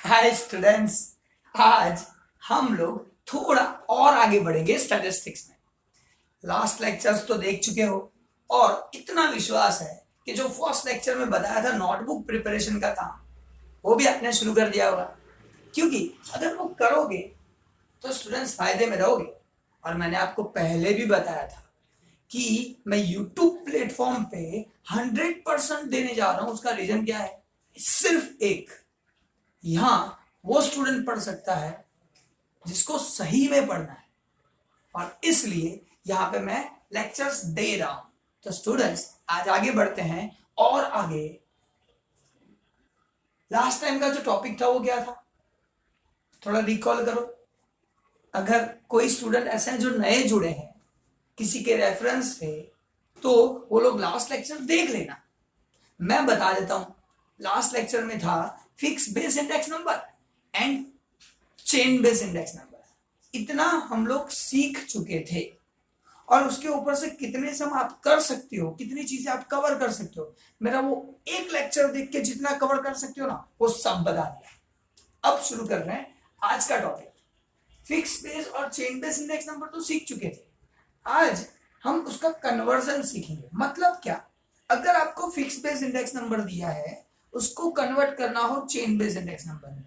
Hi students. आज हम लोग थोड़ा और आगे बढ़ेंगे स्टैटिस्टिक्स में। लास्ट लेक्चर्स तो देख चुके हो और इतना विश्वास है कि जो फर्स्ट लेक्चर में बताया था नोटबुक प्रिपरेशन का काम, वो भी आपने शुरू कर दिया होगा। क्योंकि अगर वो करोगे तो स्टूडेंट्स फायदे में रहोगे। और मैंने आपको पहले भी बताया था कि मैं यूट्यूब प्लेटफॉर्म पे 100% देने जा रहा हूं। उसका रीजन क्या है? सिर्फ एक, यहां वो स्टूडेंट पढ़ सकता है जिसको सही में पढ़ना है, और इसलिए यहां पे मैं लेक्चर्स दे रहा हूं। तो स्टूडेंट्स आज आगे बढ़ते हैं और आगे। लास्ट टाइम का जो टॉपिक था वो क्या था, थोड़ा रिकॉल करो। अगर कोई स्टूडेंट ऐसे हैं जो नए जुड़े हैं किसी के रेफरेंस से, तो वो लोग लास्ट लेक्चर देख लेना। मैं बता देता हूं, लास्ट लेक्चर में था fix base index number and chain base index number. इतना हम लोग सीख चुके थे और उसके ऊपर से कितने सम आप कर सकते हो, कितनी चीजें आप कवर कर सकते हो, मेरा वो एक लेक्चर देख के जितना कवर कर सकते हो ना, वो सब बता दिया। अब शुरू कर रहे हैं आज का टॉपिक। फिक्स बेस और चेन बेस इंडेक्स नंबर तो सीख चुके थे, आज हम उसका कन्वर्जन सीखेंगे। मतलब क्या, अगर आपको फिक्स बेस इंडेक्स नंबर दिया है, उसको कन्वर्ट करना हो चेन बेस इंडेक्स नंबर में,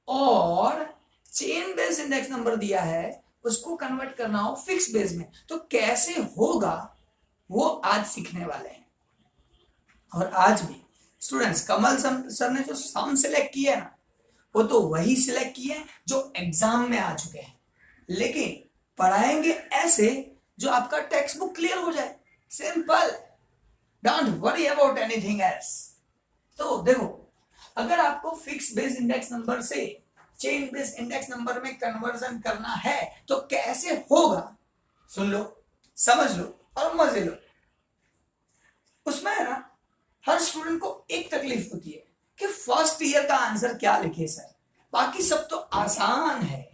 और चेन बेस इंडेक्स नंबर दिया है, उसको कन्वर्ट करना हो फिक्स बेस में, तो कैसे होगा वो आज सीखने वाले हैं। और आज भी स्टूडेंट्स, कमल सर ने जो सम सिलेक्ट किया है ना, वो तो वही सिलेक्ट किए हैं जो एग्जाम में आ चुके हैं, लेकिन पढ़ाएंगे ऐसे जो आपका टेक्स्ट बुक क्लियर हो जाए। Simple, don't worry about anything else. तो देखो, अगर आपको फिक्स बेस इंडेक्स नंबर से चेन बेस इंडेक्स नंबर में कन्वर्जन करना है तो कैसे होगा, सुन लो, समझ लो और मजे लो। उसमें है ना, हर स्टूडेंट को एक तकलीफ होती है कि फर्स्ट ईयर का आंसर क्या लिखे सर। बाकी सब तो आसान है,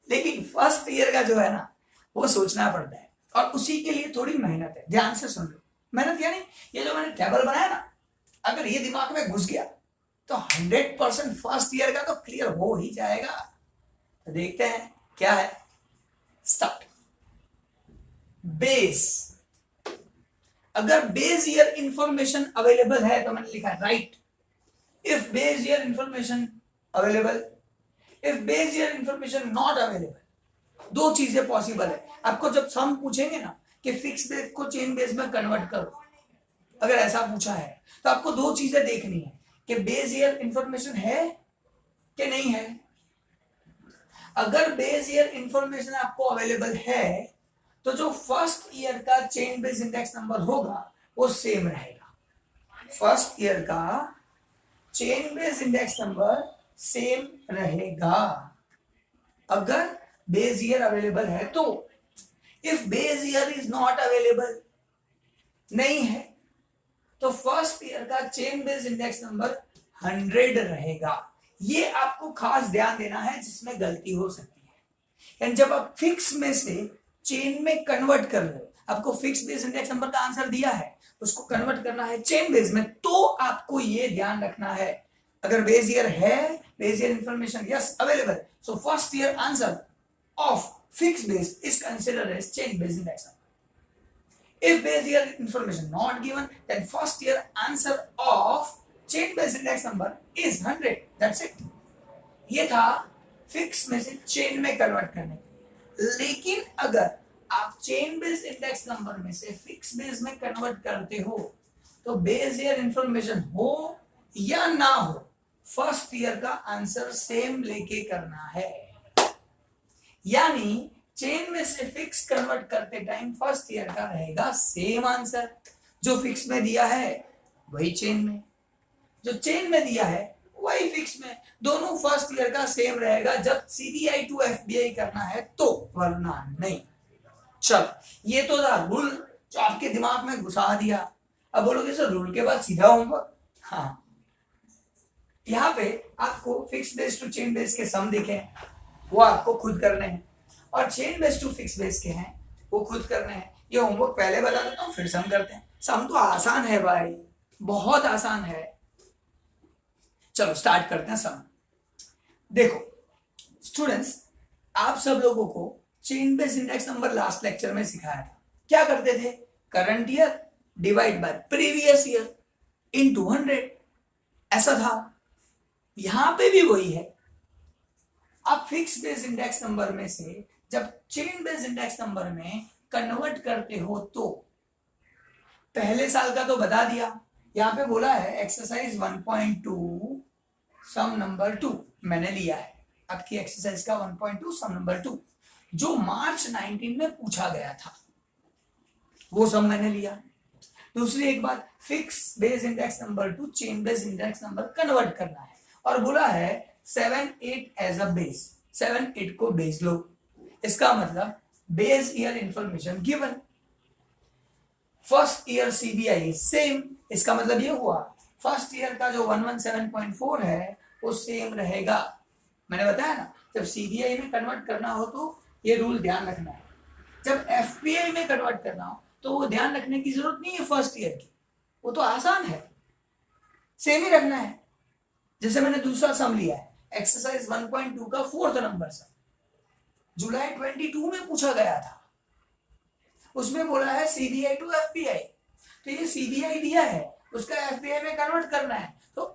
लेकिन फर्स्ट ईयर का जो है ना, वो सोचना पड़ता है और उसी के लिए थोड़ी मेहनत है। ध्यान से सुन लो। मेहनत यानी ये जो मैंने टेबल बनाया ना, अगर ये दिमाग में घुस गया तो 100% फर्स्ट ईयर का तो क्लियर हो ही जाएगा। तो देखते हैं क्या है। स्टार्ट। बेस, अगर बेस ईयर इंफॉर्मेशन अवेलेबल है तो मैंने लिखा right if base year information available, if base year information not available. दो चीजें पॉसिबल है। आपको जब सम पूछेंगे ना कि फिक्स बेस को चेन बेस में कन्वर्ट करो, अगर ऐसा पूछा है तो आपको दो चीजें देखनी है कि बेस ईयर इंफॉर्मेशन है कि नहीं है। अगर बेस ईयर इंफॉर्मेशन आपको अवेलेबल है तो जो फर्स्ट ईयर का चेन बेस इंडेक्स नंबर होगा वो सेम रहेगा। फर्स्ट ईयर का chain base index number same रहेगा अगर बेस ईयर अवेलेबल है तो। If base year is not available, नहीं है, तो फर्स्ट ईयर का चेन बेस इंडेक्स नंबर 100 रहेगा। ये आपको खास ध्यान देना है, जिसमें गलती हो सकती है। यानी जब आप फिक्स में से चेन में कन्वर्ट कर रहे हो, आपको फिक्स बेस इंडेक्स नंबर का आंसर दिया है, उसको कन्वर्ट करना है चेन बेस में, तो आपको ये ध्यान रखना है अगर बेस ईयर है, base year information yes available, so first year answer of fix base is considered as chain based index number. If base year information not given, then first year answer of chain based index number is 100. That's it. ये था fix में से chain में convert करने के लिए। लेकिन अगर आप चेन बेस इंडेक्स नंबर में से फिक्स बेस में कन्वर्ट करते हो तो बेस ईयर इंफॉर्मेशन हो या ना हो, फर्स्ट ईयर का आंसर सेम लेके करना है। यानी चेन में से फिक्स कन्वर्ट करते टाइम फर्स्ट ईयर का रहेगा सेम आंसर। जो फिक्स में दिया है वही चेन में, जो चेन में दिया है वही फिक्स में, दोनों फर्स्ट ईयर का सेम रहेगा जब सीबीआई टू एफबीआई करना है तो, वरना नहीं। चल, ये तो था रूल जो आपके दिमाग में घुसा दिया। अब बोलोगे सर रूल के बाद सीधा होमवर्क? हाँ, यहाँ पे आपको fix base to chain base के सम दिखे, वो आपको खुद करने हैं, और chain base to fix base के हैं वो खुद करने हैं। ये होमवर्क पहले बता देता हूँ, फिर सम करते हैं। सम तो आसान है भाई, बहुत आसान है। चलो स्टार्ट करते हैं सम। देखो स्टूडेंट्स, आप सब लोगों को chain based index number last lecture में सिखाया था। क्या करते थे? Current year divide by previous year into 100, ऐसा था। यहां पे भी वही है। आप फिक्स बेस इंडेक्स नंबर में से जब चेन बेस इंडेक्स नंबर में कन्वर्ट करते हो तो पहले साल का तो बता दिया। यहां पे बोला है एक्सरसाइज 1.2 सम नंबर 2 मैंने लिया है, आपकी एक्सरसाइज का 1.2 सम नंबर 2 जो मार्च 19 में पूछा गया था, वो सम मैंने लिया। दूसरी एक बात, fix base index number 2 chain base index number convert करना है और बोला है 7 8 एज अ बेस, 7 8 को बेस लो। इसका मतलब base year information given, first year CBI same. इसका मतलब ये हुआ फर्स्ट ईयर का जो 117.4 है वो सेम रहेगा। मैंने बताया ना, जब सीबीआई में कन्वर्ट करना हो तो ये रूल ध्यान रखना है। जब एफपीआई में कन्वर्ट करना हो तो वो ध्यान रखने की जरूरत नहीं है फर्स्ट ईयर की, वो तो आसान है, सेम ही रखना है। जैसे मैंने दूसरा सम लिया है एक्सरसाइज 1.2 का 4th नंबर सम, जुलाई 22 में पूछा गया था। उसमें बोला है सीबीआई टू एफपीआई, तो ये सीबीआई दिया है, उसका एफपीआई में कन्वर्ट करना है। तो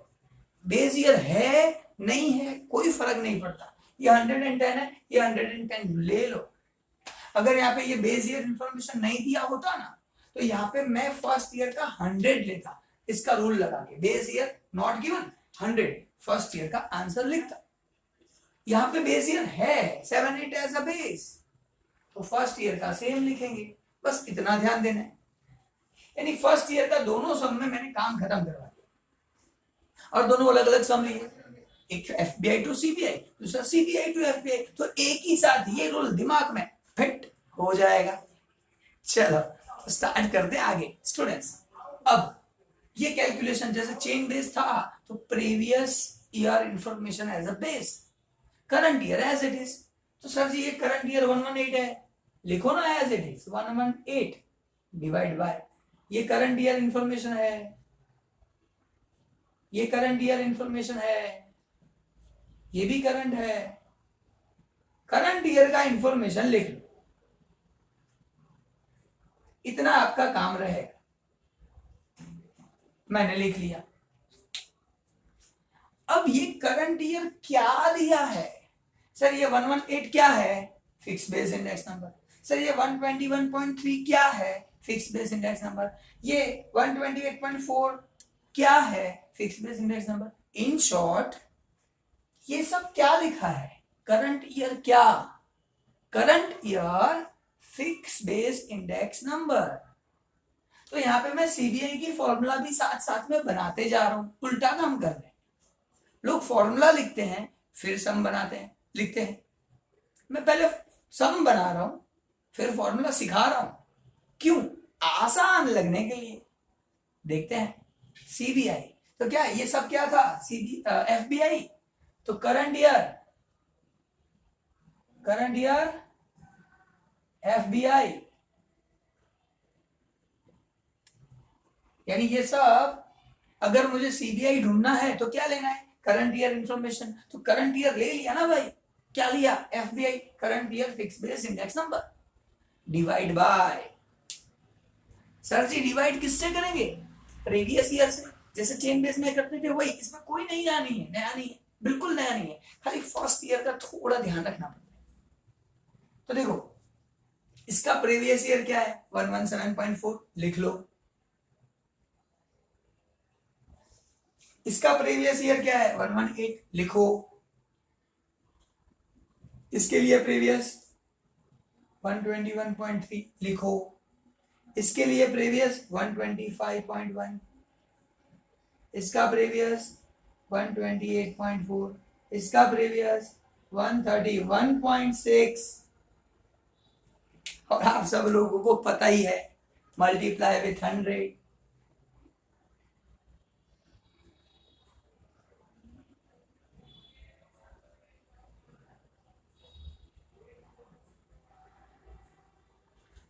बेस ईयर है नहीं है कोई फर्क नहीं पड़ता, ये 110 है, ये 110 ले लो। अगर यहाँ पे ये बेस ईयर इंफॉर्मेशन नहीं दिया होता ना तो यहाँ पे मैं फर्स्ट ईयर का 100 लेता, इसका रूल लगा के base year not given 100 first year का आंसर लिखता। यहाँ पे बेस ईयर है 7 8 एज अ बेस, तो फर्स्ट ईयर का सेम लिखेंगे, बस इतना ध्यान देना है। यानी फर्स्ट ईयर का दोनों सम में मैंने काम खत्म करवा दिया और दोनों अलग अलग सम लिए, एक एफबीआई टू सीबीआई, दूसरा सीबीआई टू एफबीआई, तो एक ही साथ ये रूल दिमाग में फिट हो जाएगा। चलो स्टार्ट करते आगे स्टूडेंट्स। अब ये कैलकुलेशन जैसे चेन बेस था तो previous year information as a base, current year as it is. तो सर जी ये करंट ईयर 118 है, लिखो ना as it is 118 divide by, ये करंट ईयर इंफॉर्मेशन है, ये करंट ईयर इंफॉर्मेशन है, ये भी करंट है। करंट ईयर का इंफॉर्मेशन लिख लो, इतना आपका काम रहेगा। मैंने लिख लिया। अब ये करंट ईयर क्या दिया है? सर ये 118 क्या है? Fix base index number. Sir ये 121.3 क्या है? Fix base index number. ये 128.4 क्या है? Fix base index number. In short ये सब क्या लिखा है? करंट ईयर क्या? Current year fix base index number. तो यहां पे मैं सीबीआई की फॉर्मूला भी साथ साथ में बनाते जा रहा हूं, उल्टा काम कर रहे हैं। लोग फॉर्मूला लिखते हैं फिर सम बनाते हैं, लिखते हैं। मैं पहले सम बना रहा हूं फिर फॉर्मूला सिखा रहा हूं, क्यों? आसान लगने के लिए। देखते हैं सीबीआई तो क्या ये सब क्या था? एफबीआई तो करंट ईयर एफबीआई, यानी ये सब अगर मुझे सीबीआई ढूंढना है तो क्या लेना है? Current year information. तो करंट ईयर ले लिया ना भाई, क्या लिया? FBI current year fix base index number divide by. Sir ji divide किससे करेंगे? प्रीवियस ईयर से, जैसे चेन बेस में करते थे वही। इसमें कोई नया नहीं है, बिल्कुल नया नहीं है, खाली फर्स्ट ईयर का थोड़ा ध्यान रखना पड़ता है। तो देखो इसका प्रीवियस ईयर क्या है? 117.4 लिख लो। इसका प्रीवियस ईयर क्या है? 118 लिखो। इसके लिए प्रीवियस 121.3 लिखो। इसके लिए प्रीवियस 125.1, इसका प्रीवियस 128.4, इसका प्रीवियस 131.6। और आप सब लोगों को पता ही है मल्टीप्लाई विथ 100।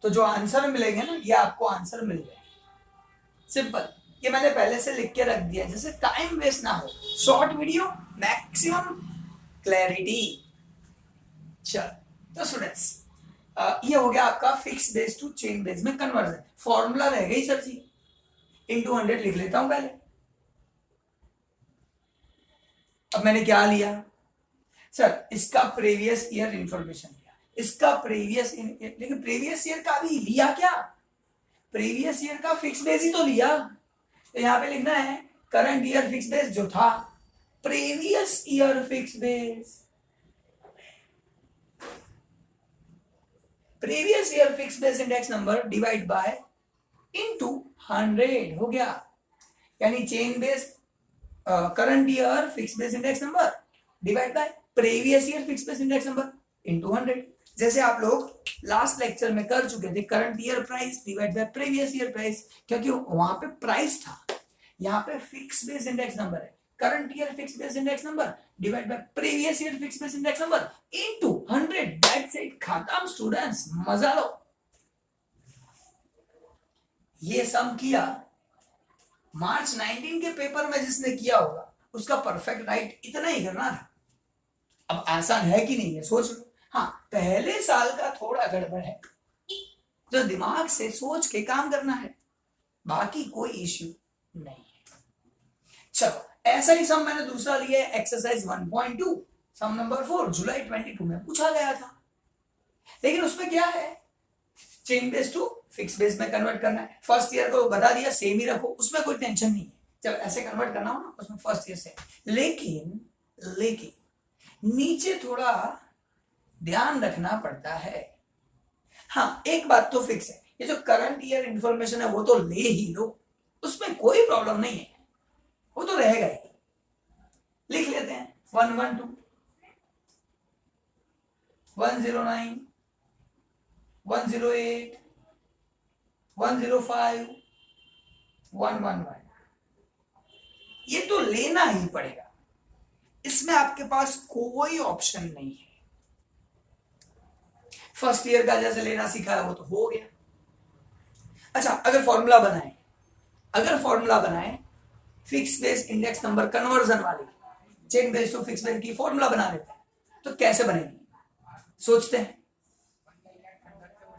तो जो आंसर मिलेंगे ना ये आपको आंसर मिल जाएगा, सिंपल। ये मैंने पहले से लिख के रख दिया जैसे टाइम वेस्ट ना हो। Short video maximum clarity. चल तो स्टूडेंट्स ये हो गया आपका fix base to chain base में कन्वर्जन। फॉर्मूला रह गई सर जी, इंटू 100 लिख लेता हूं पहले। अब मैंने क्या लिया सर, इसका प्रीवियस ईयर इंफॉर्मेशन लिया, इसका प्रीवियस लेकिन प्रीवियस ईयर का भी लिया क्या, प्रीवियस ईयर का फिक्स बेस ही तो लिया। तो यहां पे लिखना है करंट ईयर फिक्स बेस जो था, previous year fix base, previous year fix base index number divide bye into 100 हो गया। यानी chain base current year fix base index number divide bye previous year fix base index number into 100। जैसे आप लोग last lecture में कर चुके थे, current year price divide by previous year price, क्योंकि वहां पे प्राइस था, यहाँ पे फिक्स बेस इंडेक्स नंबर है। Current year fix base index number divide bye previous year fix base index number into 100। That's it, खत्म स्टूडेंट्स, मजा लो। ये सम किया मार्च 19 के पेपर में जिसने किया होगा उसका परफेक्ट राइट इतना ही करना था। अब आसान है कि नहीं है सोच लो। हाँ, पहले साल का थोड़ा गड़बड़ है, तो दिमाग से सोच के काम करना है, बाकी कोई इश्यू नहीं है। चलो ऐसा ही सम मैंने दूसरा लिया है, एक्सरसाइज 1.2 सम नंबर 4 जुलाई 22 में पूछा गया था। लेकिन उसमें क्या है, chain base to fix base में कन्वर्ट करना है। फर्स्ट ईयर को बता दिया सेम ही रखो, उसमें कोई टेंशन नहीं है। जब ऐसे कन्वर्ट करना हो ना उसमें फर्स्ट ईयर से, लेकिन नीचे थोड़ा ध्यान रखना पड़ता है। हाँ एक बात तो फिक्स है, ये जो करंट ईयर इंफॉर्मेशन है वो तो ले ही लो, उसमें कोई प्रॉब्लम नहीं है, वो तो रहेगा ही। लिख लेते हैं 112 109 108 105 111, ये तो लेना ही पड़ेगा, इसमें आपके पास कोई ऑप्शन नहीं है। फर्स्ट ईयर का जैसे लेना सीखा है वो तो हो गया। अच्छा अगर फॉर्मूला बनाए fix base index number conversion वाली, chain base to fix base की फॉर्मूला बना लेते हैं, तो कैसे बनेगी सोचते हैं।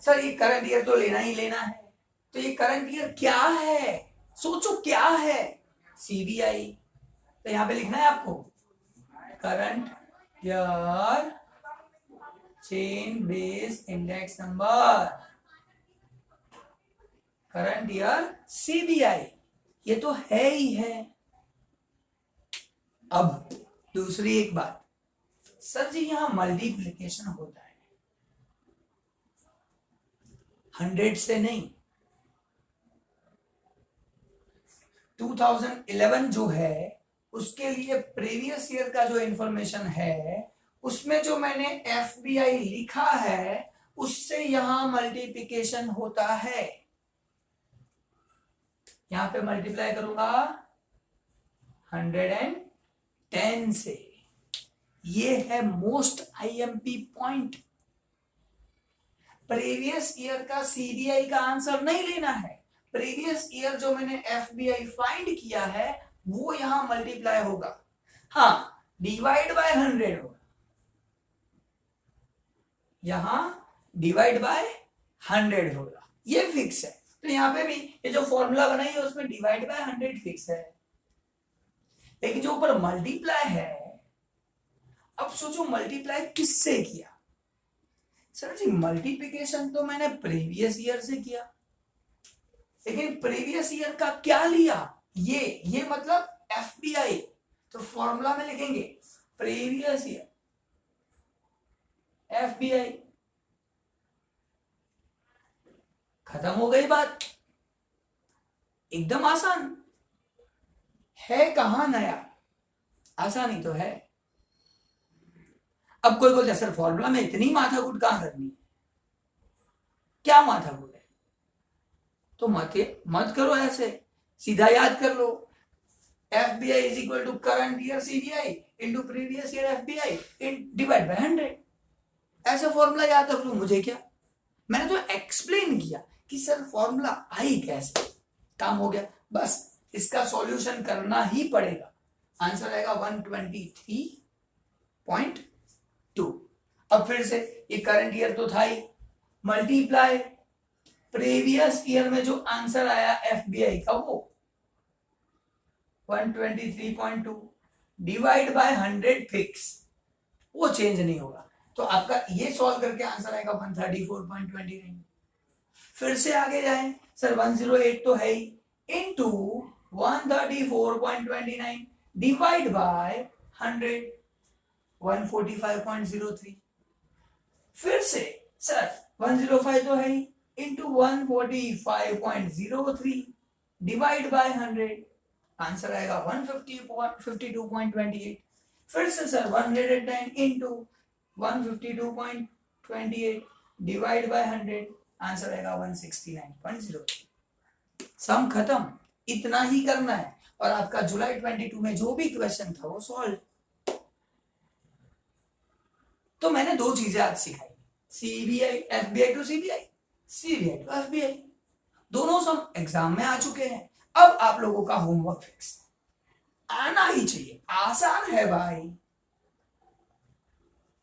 सर ये करंट ईयर तो लेना ही लेना है, तो ये करंट ईयर क्या है, सोचो क्या है, सीबीआई। तो यहां पे लिखना है आपको current year chain base index number, current year CBI, ये तो है ही है। अब दूसरी एक बात, सर जी यहां मल्टीप्लिकेशन होता है 100 से नहीं, 2011 जो है उसके लिए प्रीवियस ईयर का जो इंफॉर्मेशन है उसमें जो मैंने एफबीआई लिखा है उससे यहां मल्टीप्लिकेशन होता है। यहां पे मल्टीप्लाई करूंगा 110 से, ये है most IMP point. Previous year का सीबीआई का आंसर नहीं लेना है, प्रीवियस ईयर जो मैंने एफबीआई फाइंड किया है वो यहां मल्टीप्लाई होगा, हाँ डिवाइड बाय 100 होगा, यहां डिवाइड बाय 100 होगा, ये फिक्स है। तो यहां पे भी ये जो फॉर्मूला बनाई है उसमें डिवाइड बाय 100 फिक्स है, लेकिन जो ऊपर मल्टीप्लाई है, अब सोचो मल्टीप्लाई किससे किया। सर जी मल्टीप्लिकेशन तो मैंने प्रीवियस ईयर से किया, लेकिन प्रीवियस ईयर का क्या लिया, ये मतलब एफबीआई, तो फॉर्मूला में लिखेंगे प्रीवियस ईयर एफबीआई, खत्म हो गई बात, एकदम आसान है, कहां नया, आसानी तो है। अब कोई बोलता है सर फॉर्मूला में इतनी माथाकूट कहां करनी है, क्या माथाकूट है, तो मत करो, ऐसे सीधा याद कर लो, FBI is equal to current year CBI into previous year FBI in divide by 100, ऐसा फॉर्मूला याद रख लो, मुझे क्या, मैंने तो एक्सप्लेन किया कि सर फॉर्मूला आई कैसे, काम हो गया, बस इसका सॉल्यूशन करना ही पड़ेगा। आंसर आएगा 123 0.2। अब फिर से ये करंट ईयर तो था ही, मल्टीप्लाई प्रीवियस ईयर में जो आंसर आया एफबीआई का वो 123.2 डिवाइड बाय 100 फिक्स, वो चेंज नहीं होगा। तो आपका ये सॉल्व करके आंसर आएगा 134.29। फिर से आगे जाए सर, 108 तो है ही, इनटू 134.29 डिवाइड बाय 100 145.03। फिर से सर 105 तो है ही, इंटू 145.03 डिवाइड बाय 100, आंसर आएगा 152.28। फिर से sir 109 into 152.28 divide by 100, answer आएगा 169.03। सम खत्म, इतना ही करना है और आपका जुलाई 22 में जो भी क्वेश्चन था वो सॉल्व। तो मैंने दो चीजें आज सिखाई, CBI FBI to CBI, CBI to FBI, दोनों सम एग्जाम में आ चुके हैं। अब आप लोगों का होमवर्क फिक्स आना ही चाहिए, आसान है भाई।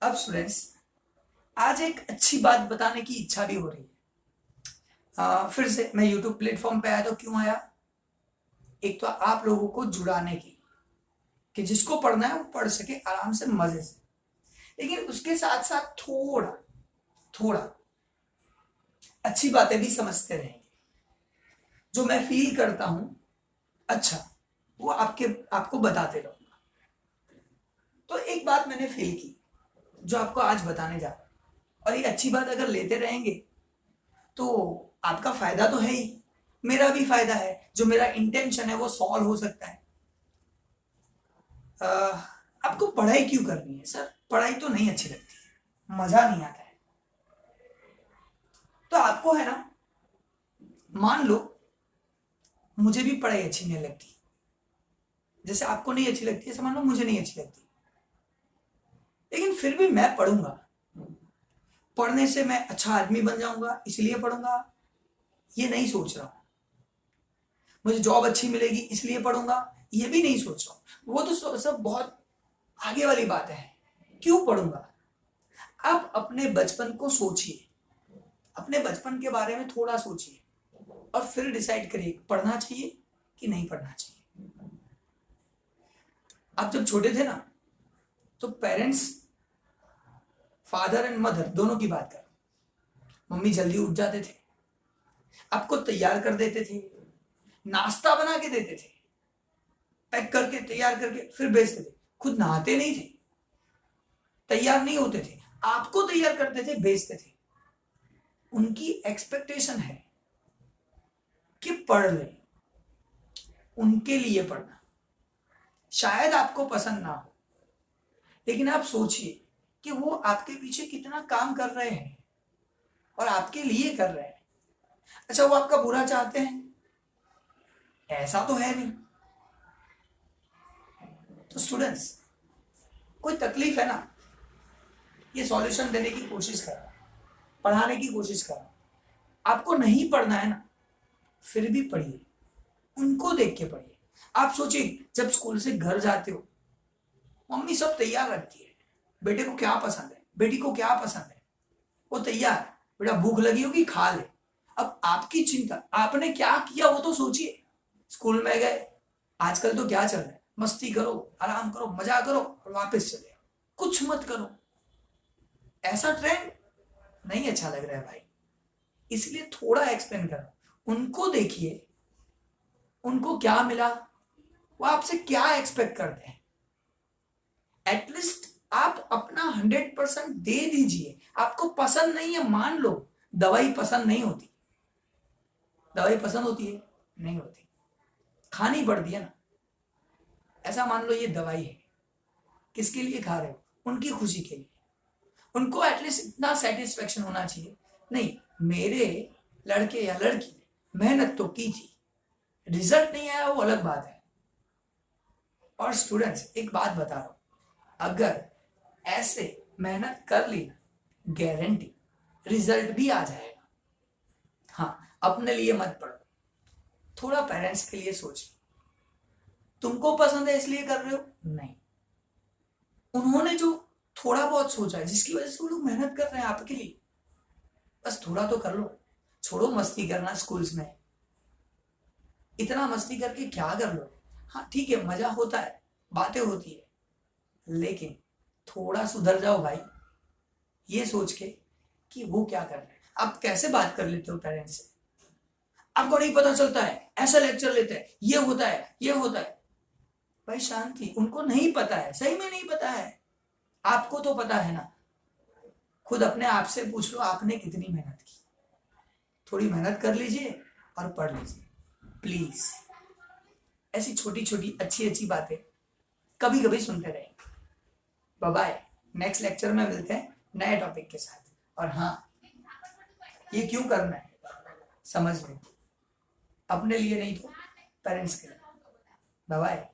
अब स्टूडेंट्स, आज एक अच्छी बात बताने की इच्छा भी हो रही है। फिर से मैं यूट्यूब प्लेटफॉर्म पे आया तो क्यों आया, एक तो आप लोगों को जुड़ाने की, कि जिसको पढ़ना है वो पढ़ सके आराम से मजे से, लेकिन उसके साथ साथ थोड़ा थोड़ा अच्छी बातें भी समझते रहेंगे। जो मैं फील करता हूं अच्छा, वो आपको बताते रहूंगा। तो एक बात मैंने फील की जो आपको आज बताने जा रहा हूं, और ये अच्छी बात अगर लेते रहेंगे तो आपका फायदा तो है ही, मेरा भी फायदा है, जो मेरा इंटेंशन है वो सॉल्व हो सकता है। आपको पढ़ाई क्यों करनी है सर, पढ़ाई तो नहीं अच्छी लगती, मजा नहीं आता है। तो आपको है ना, मान लो मुझे भी पढ़ाई अच्छी नहीं लगती, जैसे आपको नहीं अच्छी लगती ऐसे मान लो मुझे नहीं अच्छी लगती, लेकिन फिर भी मैं पढ़ूंगा। पढ़ने से मैं अच्छा आदमी बन जाऊंगा इसलिए पढ़ूंगा, ये नहीं सोच रहा हूं। मुझे जॉब अच्छी मिलेगी इसलिए पढ़ूंगा, ये भी नहीं सोच रहा हूं। वो तो सब बहुत आगे वाली बात है। क्यों पढ़ूंगा? आप अपने बचपन को सोचिए, अपने बचपन के बारे में थोड़ा सोचिए और फिर डिसाइड करिए पढ़ना चाहिए कि नहीं पढ़ना चाहिए। आप जब छोटे थे ना, तो पेरेंट्स, फादर एंड मदर दोनों की बात कर, मम्मी जल्दी उठ जाते थे, आपको तैयार कर देते थे, नाश्ता बना के देते थे, पैक करके तैयार करके फिर भेजते थे। खुद नहाते नहीं थे, तैयार नहीं होते थे, आपको तैयार करते थे, भेजते थे। उनकी एक्सपेक्टेशन है कि पढ़ ले, उनके लिए पढ़ना। शायद आपको पसंद ना हो, लेकिन आप सोचिए कि वो आपके पीछे कितना काम कर रहे हैं और आपके लिए कर रहे हैं। अच्छा, वो आपका बुरा चाहते हैं? ऐसा तो है नहीं। तो स्टूडेंट्स, कोई तकलीफ है ना, ये सॉल्यूशन देने की कोशिश कर रहा हूं, पढ़ाने की कोशिश कर रहा हूं। आपको नहीं पढ़ना है ना, फिर भी पढ़िए, उनको देख के पढ़िए। आप सोचिए, जब स्कूल से घर जाते हो, मम्मी सब तैयार रखती है, बेटे को क्या पसंद है, बेटी को क्या पसंद है, वो तैयार, बेटा भूख लगी होगी खा ले। अब आपकी चिंता, आपने क्या किया वो तो सोचिए। स्कूल में गए, आजकल तो क्या चल रहा है, मस्ती करो, आराम करो, मजा करो और वापस चले आओ, कुछ मत करो। ऐसा ट्रेंड नहीं अच्छा लग रहा है भाई, इसलिए थोड़ा एक्सप्लेन करो। उनको देखिए, उनको क्या मिला, वो आपसे क्या एक्सपेक्ट करते हैं। एटलीस्ट आप अपना 100% दे दीजिए। आपको पसंद नहीं है, मान लो, दवाई पसंद नहीं होती, दवाई पसंद होती है? नहीं होती, खानी पड़ती है ना। ऐसा मान लो ये दवाई है, किसके लिए खा रहे हो? उनकी खुशी के लिए। उनको एटलीस्ट इतना सेटिस्फेक्शन होना चाहिए, नहीं मेरे लड़के या लड़की ने मेहनत तो की थी, रिजल्ट नहीं आया वो अलग बात है। और स्टूडेंट्स, एक बात बता रहा हूं, अगर ऐसे मेहनत कर ली, गारंटी रिजल्ट भी आ जाएगा। हाँ, अपने लिए मत पढ़ो, थोड़ा पेरेंट्स के लिए सोचिए। तुमको पसंद है इसलिए कर रहे हो? नहीं, उन्होंने जो थोड़ा बहुत सोचा है जिसकी वजह से वो लोग मेहनत कर रहे हैं आपके लिए। बस थोड़ा तो कर लो, छोड़ो मस्ती करना स्कूल्स में, इतना मस्ती करके क्या कर लो। हाँ ठीक है, मजा होता है, बातें होती है, लेकिन थोड़ा सुधर जाओ भाई, ये सोच के कि वो क्या कर रहे हैं। आप कैसे बात कर लेते हो पेरेंट्स से, आपको नहीं पता चलता है, ऐसा लेक्चर लेते हैं, ये होता है ये होता है। भाई शांति, उनको नहीं पता है, सही में नहीं पता है, आपको तो पता है ना। खुद अपने आप से पूछ लो आपने कितनी मेहनत की। थोड़ी मेहनत कर लीजिए और पढ़ लीजिए प्लीज। ऐसी छोटी छोटी अच्छी अच्छी बातें कभी कभी सुनते रहेंगे। बाय बाय, नेक्स्ट लेक्चर में मिलते हैं नए टॉपिक के साथ। और हाँ, ये क्यों करना है समझ लो, अपने लिए नहीं तो पेरेंट्स के लिए। Bye bye.